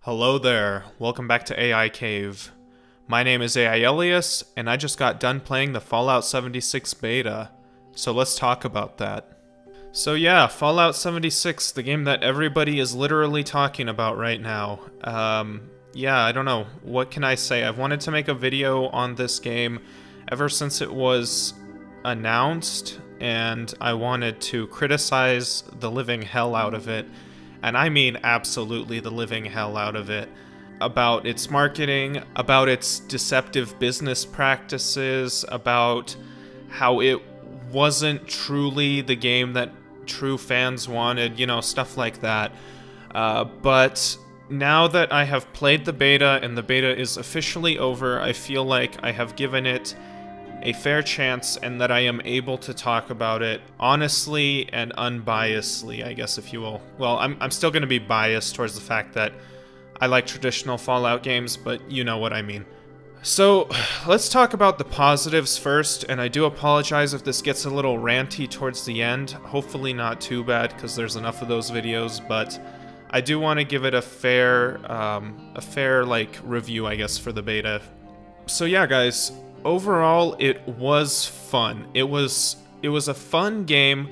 Hello there, welcome back to AI Cave. My name is AI Elias, and I just got done playing the Fallout 76 beta, so let's talk about that. So yeah, Fallout 76, the game that everybody is literally talking about right now. Yeah, I don't know, what can I say? I've wanted to make a video on this game ever since it was announced, and I wanted to criticize the living hell out of it. And I mean absolutely the living hell out of it, about its marketing, about its deceptive business practices, about how it wasn't truly the game that true fans wanted, you know, stuff like that. But now that I have played the beta and the beta is officially over, I feel like I have given it a fair chance and that I am able to talk about it honestly and unbiasedly, I guess, if you will. Well, I'm still going to be biased towards the fact that I like traditional Fallout games, but you know what I mean. So, let's talk about the positives first, and I do apologize if this gets a little ranty towards the end. Hopefully not too bad, because there's enough of those videos, but I do want to give it a fair, like, review, I guess, for the beta. So yeah, guys, overall, it was fun. It was a fun game,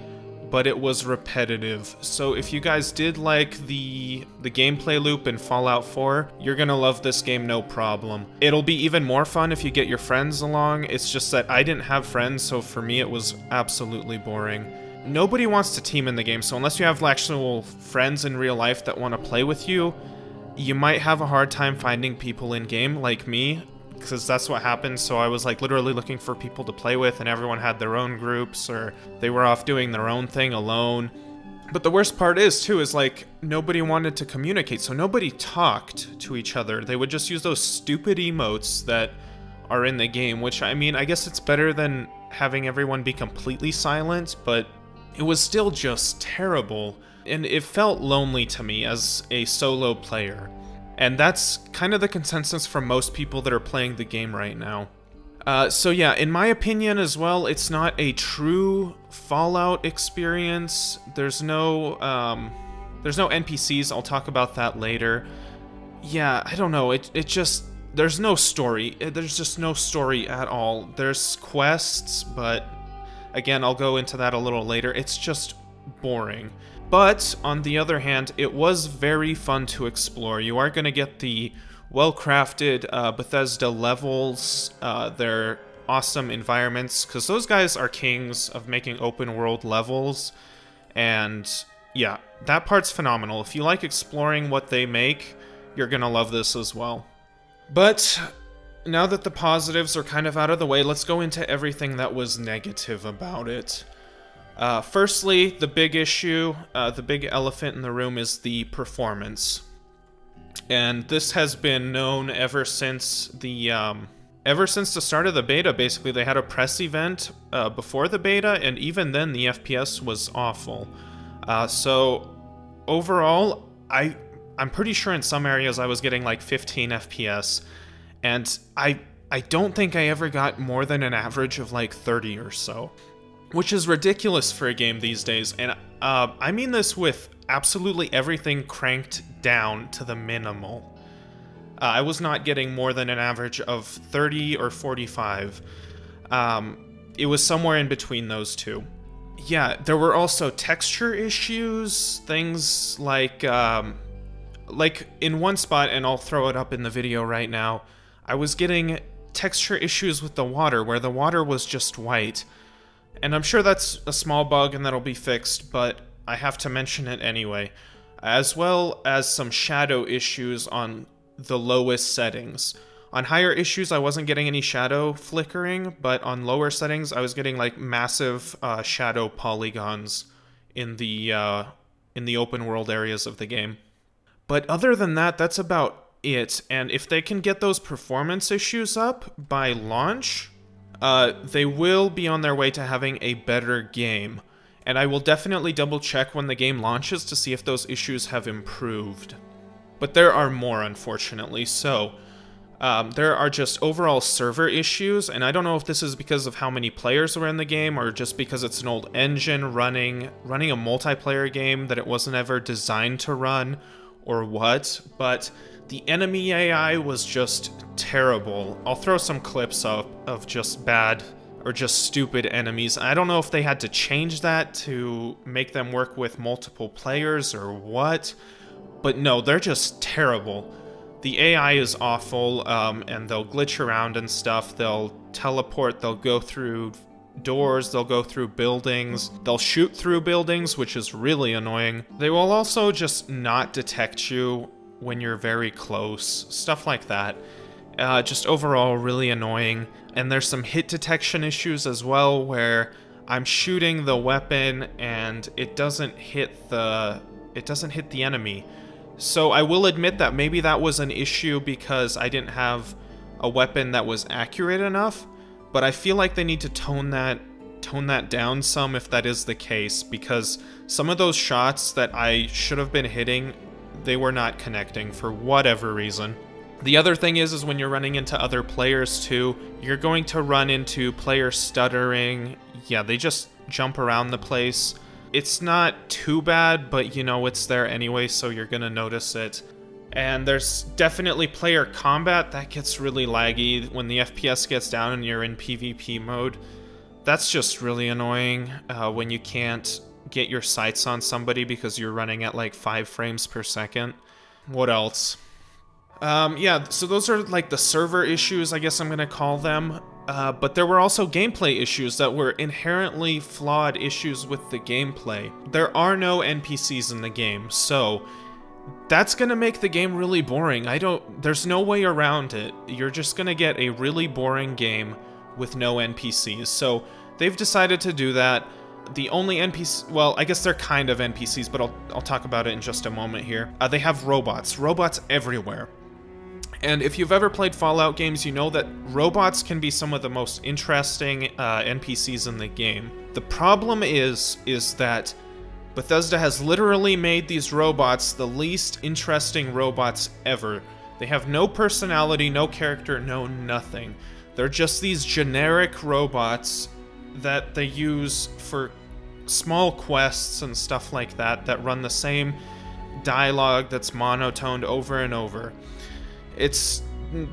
but it was repetitive. So if you guys did like the gameplay loop in Fallout 4, you're gonna love this game no problem. It'll be even more fun if you get your friends along. It's just that I didn't have friends, so for me it was absolutely boring. Nobody wants to team in the game, so unless you have actual friends in real life that want to play with you, you might have a hard time finding people in-game, like me, because that's what happened. So I was like literally looking for people to play with, and everyone had their own groups, or they were off doing their own thing alone. But the worst part is like nobody wanted to communicate, so nobody talked to each other. They would just use those stupid emotes that are in the game, which, I mean, I guess it's better than having everyone be completely silent, but it was still just terrible, and it felt lonely to me as a solo player. And that's kind of the consensus from most people that are playing the game right now. So yeah, in my opinion as well, it's not a true Fallout experience. There's no NPCs, I'll talk about that later. Yeah, I don't know, it just, there's no story. There's just no story at all. There's quests, but again, I'll go into that a little later. It's just boring. But, on the other hand, it was very fun to explore. You are going to get the well-crafted Bethesda levels, their awesome environments, because those guys are kings of making open-world levels, and yeah, that part's phenomenal. If you like exploring what they make, you're going to love this as well. But now that the positives are kind of out of the way, let's go into everything that was negative about it. Firstly, the big issue, the big elephant in the room is the performance. And this has been known ever since the start of the beta, basically. They had a press event before the beta, and even then the FPS was awful. So, overall, I'm pretty sure in some areas I was getting like 15 FPS, and I don't think I ever got more than an average of like 30 or so. Which is ridiculous for a game these days, and I mean this with absolutely everything cranked down to the minimal. I was not getting more than an average of 30 or 45. It was somewhere in between those two. Yeah, there were also texture issues, things like in one spot, and I'll throw it up in the video right now, I was getting texture issues with the water, where the water was just white. And I'm sure that's a small bug and that'll be fixed, but I have to mention it anyway. As well as some shadow issues on the lowest settings. On higher issues, I wasn't getting any shadow flickering, but on lower settings, I was getting like massive shadow polygons in the open world areas of the game. But other than that, that's about it. And if they can get those performance issues up by launch, they will be on their way to having a better game, and I will definitely double check when the game launches to see if those issues have improved. But there are more, unfortunately, so there are just overall server issues, and I don't know if this is because of how many players were in the game, or just because it's an old engine running a multiplayer game that it wasn't ever designed to run, or what, but the enemy AI was just terrible. I'll throw some clips up of just bad or just stupid enemies. I don't know if they had to change that to make them work with multiple players or what, but no, they're just terrible. The AI is awful, and they'll glitch around and stuff. They'll teleport, they'll go through doors, they'll go through buildings, they'll shoot through buildings, which is really annoying. They will also just not detect you when you're very close, stuff like that. Just overall really annoying. And there's some hit detection issues as well, where I'm shooting the weapon and it doesn't hit the enemy. So I will admit that maybe that was an issue because I didn't have a weapon that was accurate enough, but I feel like they need to tone that down some if that is the case, because some of those shots that I should have been hitting, they were not connecting for whatever reason. The other thing is when you're running into other players too, you're going to run into players stuttering. Yeah, they just jump around the place. It's not too bad, but you know it's there anyway, so you're gonna notice it. And there's definitely player combat that gets really laggy when the FPS gets down and you're in PvP mode. That's just really annoying when you can't get your sights on somebody because you're running at like 5 frames per second. What else? Yeah, so those are like the server issues, I guess I'm gonna call them. But there were also gameplay issues that were inherently flawed issues with the gameplay. There are no NPCs in the game, so that's gonna make the game really boring. There's no way around it. You're just gonna get a really boring game with no NPCs. So they've decided to do that. The only NPC, well, I guess they're kind of NPCs, but I'll talk about it in just a moment here. They have robots everywhere. And if you've ever played Fallout games, you know that robots can be some of the most interesting NPCs in the game. The problem is that Bethesda has literally made these robots the least interesting robots ever. They have no personality, no character, no nothing. They're just these generic robots that they use for small quests and stuff like that, that run the same dialogue that's monotoned over and over.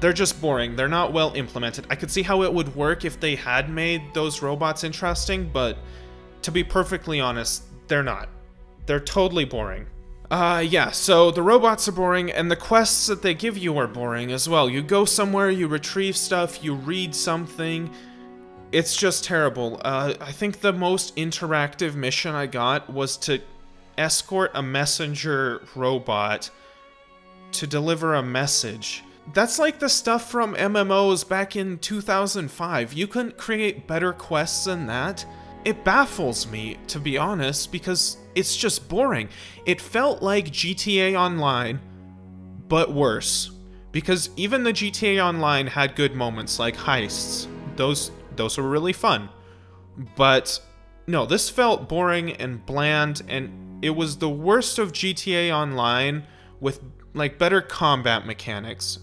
They're just boring. They're not well implemented. I could see how it would work if they had made those robots interesting, but to be perfectly honest, they're not. They're totally boring. Yeah, so the robots are boring, and the quests that they give you are boring as well. You go somewhere, you retrieve stuff, you read something. It's just terrible. I think the most interactive mission I got was to escort a messenger robot to deliver a message. That's like the stuff from MMOs back in 2005. You couldn't create better quests than that. It baffles me, to be honest, because it's just boring. It felt like GTA Online, but worse. Because even the GTA Online had good moments, like heists. Those were really fun. But no, this felt boring and bland, and it was the worst of GTA Online with like better combat mechanics.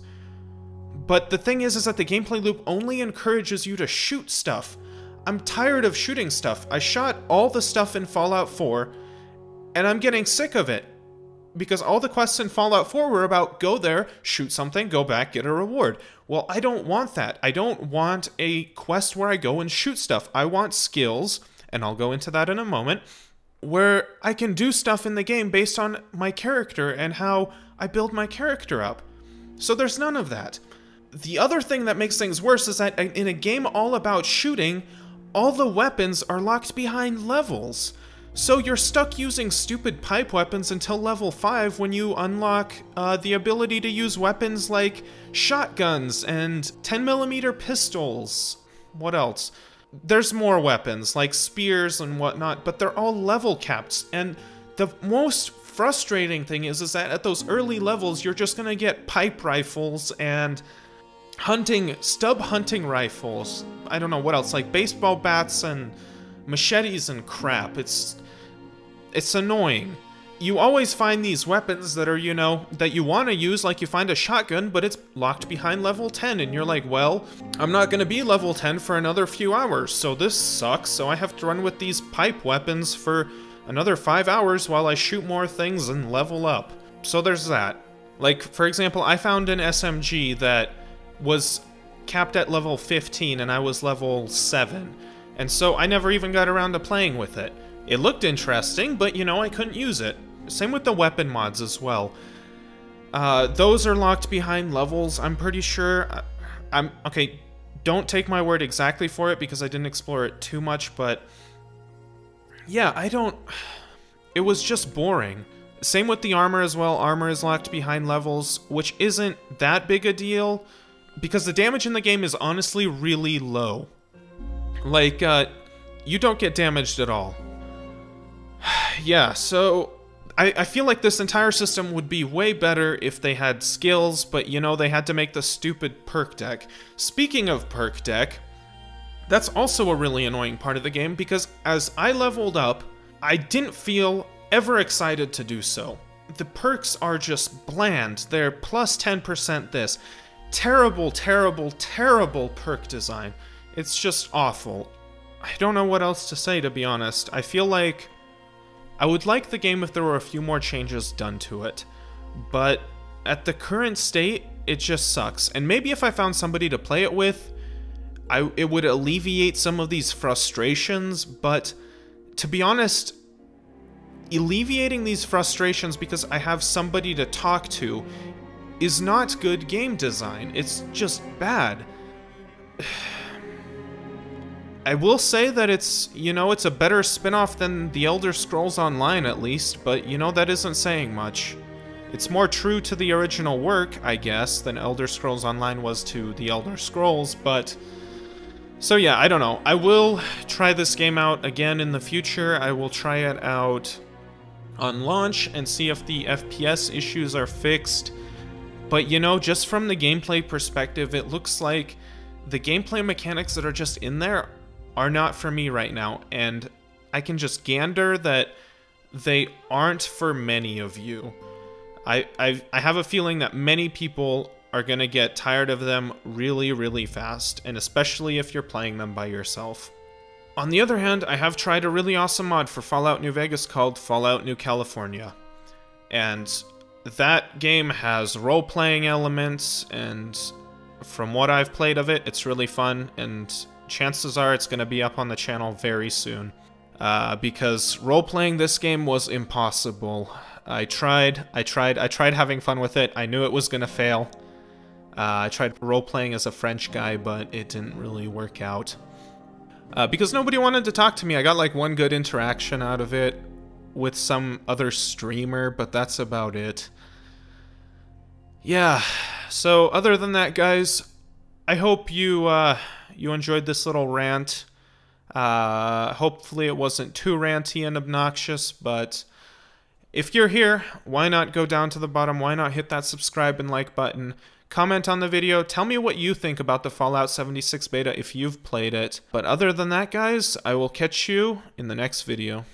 But the thing is that the gameplay loop only encourages you to shoot stuff. I'm tired of shooting stuff. I shot all the stuff in Fallout 4, and I'm getting sick of it. Because all the quests in Fallout 4 were about go there, shoot something, go back, get a reward. Well, I don't want that. I don't want a quest where I go and shoot stuff. I want skills, and I'll go into that in a moment, where I can do stuff in the game based on my character and how I build my character up. So there's none of that. The other thing that makes things worse is that in a game all about shooting, all the weapons are locked behind levels. So you're stuck using stupid pipe weapons until level 5 when you unlock the ability to use weapons like shotguns and 10mm pistols. What else? There's more weapons like spears and whatnot, but they're all level capped. And the most frustrating thing is that at those early levels, you're just gonna get pipe rifles and stub hunting rifles. I don't know what else, like baseball bats and machetes and crap. It's annoying. You always find these weapons that are, you know, that you want to use, like you find a shotgun, but it's locked behind level 10, and you're like, well, I'm not going to be level 10 for another few hours, so this sucks, so I have to run with these pipe weapons for another 5 hours while I shoot more things and level up. so there's that. Like, for example, I found an SMG that was capped at level 15 and I was level 7. And so I never even got around to playing with it. It looked interesting, but, you know, I couldn't use it. Same with the weapon mods as well. Those are locked behind levels, I'm pretty sure. Okay, don't take my word exactly for it because I didn't explore it too much, but yeah, it was just boring. Same with the armor as well. Armor is locked behind levels, which isn't that big a deal because the damage in the game is honestly really low. Like, you don't get damaged at all. Yeah, so I feel like this entire system would be way better if they had skills, but you know, they had to make the stupid perk deck. Speaking of perk deck, that's also a really annoying part of the game because as I leveled up, I didn't feel ever excited to do so. The perks are just bland. They're plus 10% this. Terrible, terrible, terrible perk design. It's just awful. I don't know what else to say, to be honest. I feel like I would like the game if there were a few more changes done to it, but at the current state, it just sucks. And maybe if I found somebody to play it with, it would alleviate some of these frustrations, but to be honest, alleviating these frustrations because I have somebody to talk to is not good game design. It's just bad. I will say that it's, you know, it's a better spin-off than The Elder Scrolls Online at least, but you know, that isn't saying much. It's more true to the original work, I guess, than Elder Scrolls Online was to The Elder Scrolls, but so yeah, I don't know. I will try this game out again in the future. I will try it out on launch and see if the FPS issues are fixed. But you know, just from the gameplay perspective, it looks like the gameplay mechanics that are just in there are not for me right now, and I can just gander that they aren't for many of you. I have a feeling that many people are gonna get tired of them really, really fast, and especially if you're playing them by yourself. On the other hand, I have tried a really awesome mod for Fallout New Vegas called Fallout New California, and that game has role-playing elements, and from what I've played of it, it's really fun, and chances are it's going to be up on the channel very soon. Because role-playing this game was impossible. I tried having fun with it. I knew it was going to fail. I tried role-playing as a French guy, but it didn't really work out. Because nobody wanted to talk to me. I got like one good interaction out of it with some other streamer, but that's about it. Yeah, so other than that, guys, I hope you enjoyed this little rant. Hopefully it wasn't too ranty and obnoxious, but if you're here, why not go down to the bottom? Why not hit that subscribe and like button? Comment on the video. Tell me what you think about the Fallout 76 beta if you've played it. But other than that, guys, I will catch you in the next video.